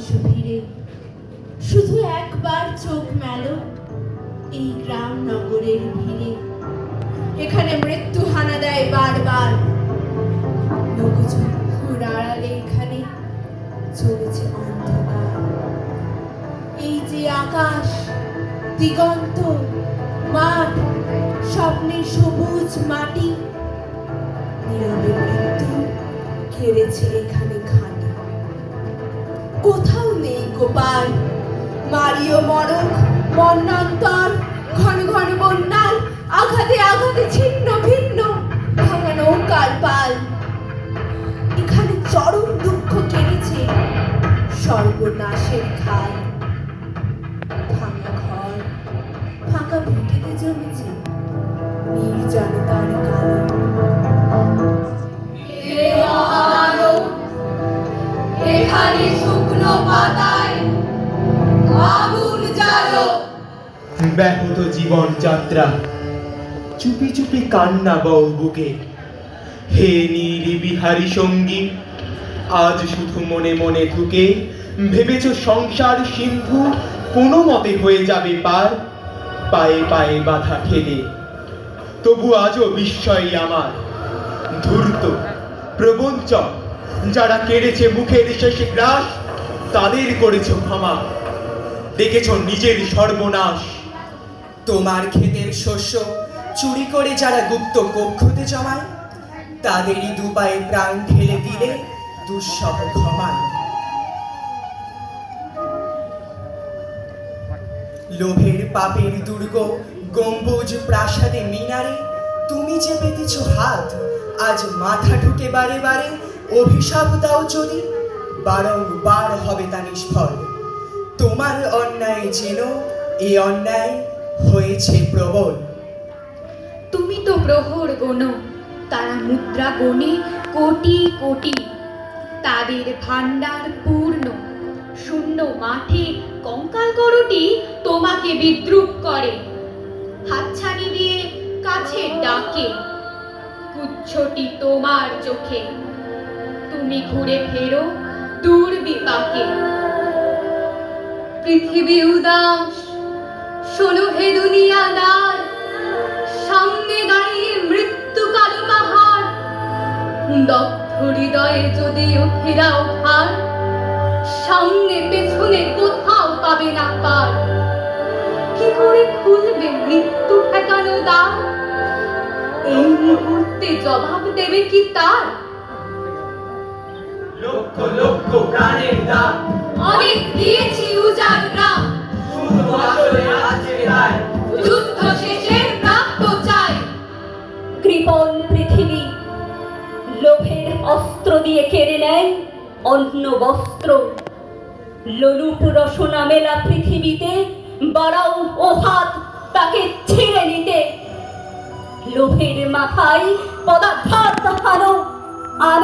এসো ফিরে, শুধু একবার চোখ মেলো এই গ্রাম নগরের ভিড়ে। এখানে মৃত্যু হানা দেয় বারবার, লোকচক্ষুর আড়ালে এখানে চলেছে অন্ধকার। এই যে আকাশ, দিগন্ত, মাঠ, স্বপ্নে সবুজ মাটি, নীরবে মৃত্যু ঘেরেছে এখানে ঘাটি। কোথাও নেই গোপাল, মারিও মরক, মন্বন্তর, ঘন ঘন বন্যার আঘাতে আঘাতে ছিন্ন ভিন্ন ভাঙা নৌকার পাল। এখানে চরম দুঃখ কেটেছে সর্বনাশের খাল। ভাঙা ঘর, ফাঁকা ভিটেতে জমেছে নির্জনতার কালো। এখানে শুকনো পাতায় আগুন জ্বালো। ব্যাহত জীবন যাত্রা, চুপি চুপি কান্না বউ বুকে। হে নিরিবিহারী সঙ্গী, আজ শুধু মনে মনে ঢুকে ভেবেছ সংসার সিন্ধু কোনো মতে হয়ে যাবে পার, পায়ে পায়ে বাধা ঠেলে। তবু আজও বিস্ময় আমার, ধূর্ত প্রবঞ্চক যারা কেড়েছে মুখের শেষে গ্রাস, তাদের করেছ ক্ষমা, দেখেছ নিজের সর্বনাশ। তোমার ক্ষেতের শস্য চুরি করে যারা গুপ্ত কক্ষতে জমায়, তাদেরই দুপায়ে প্রাণ ঢেলে দিলে দুঃসহ ক্ষমায়। লোভের পাপের দুর্গ গম্বুজ প্রাসাদে মিনারে তুমি যে পেতেছ হাত, আজ মাথা ঢুকে বারে বারে অভিশাপ দাও যদি, বারংবার হবে তা নিষ্ফল। তোমার অন্যায় যেন এই অন্যায় হয়েছে প্রবল। তুমি তো প্রহর গোনো, তারা মুদ্রা গণে কোটি কোটি। তাদের ভান্ডার পূর্ণ, শূন্য মাঠে কঙ্কাল করটি তোমাকে বিদ্রুপ করে। হাতছানি দিয়ে কাছে ডাকে, কুচ্ছটি তোমার চোখে। তুমি ঘুরে ফেরো দূর বিপাকে। পৃথিবী উদাস, শোনো হে দুনিয়াদার, সামনে দাঁড়িয়ে মৃত্যু কালো পাহাড়। দগ্ধ হৃদয়ে যদি ফেরাও ভার, সামনে পেছনে কোথাও পাবে না পার। কি করে খুলবে মৃত্যু ঠেকানো দ্বার? এই মুহূর্তে জবাব দেবে কি তার? লক্ষ লক্ষ প্রাণের দাম অনেক দিয়েছি উজাড় গ্রাম, শুধু আসলে আছে তাই। যুদ্ধ শেষে প্রাপ্য চাই। কৃপণ পৃথিবী লোভের অস্ত্র দিয়ে কেড়ে নেয় অন্ন বস্ত্র। লোলুপ রসনা মেলা পৃথিবীতে বাড়াও ও হাত তাকে ছিঁড়ে নিতে। লোভের মাথায় পদাঘাত হানো, আনো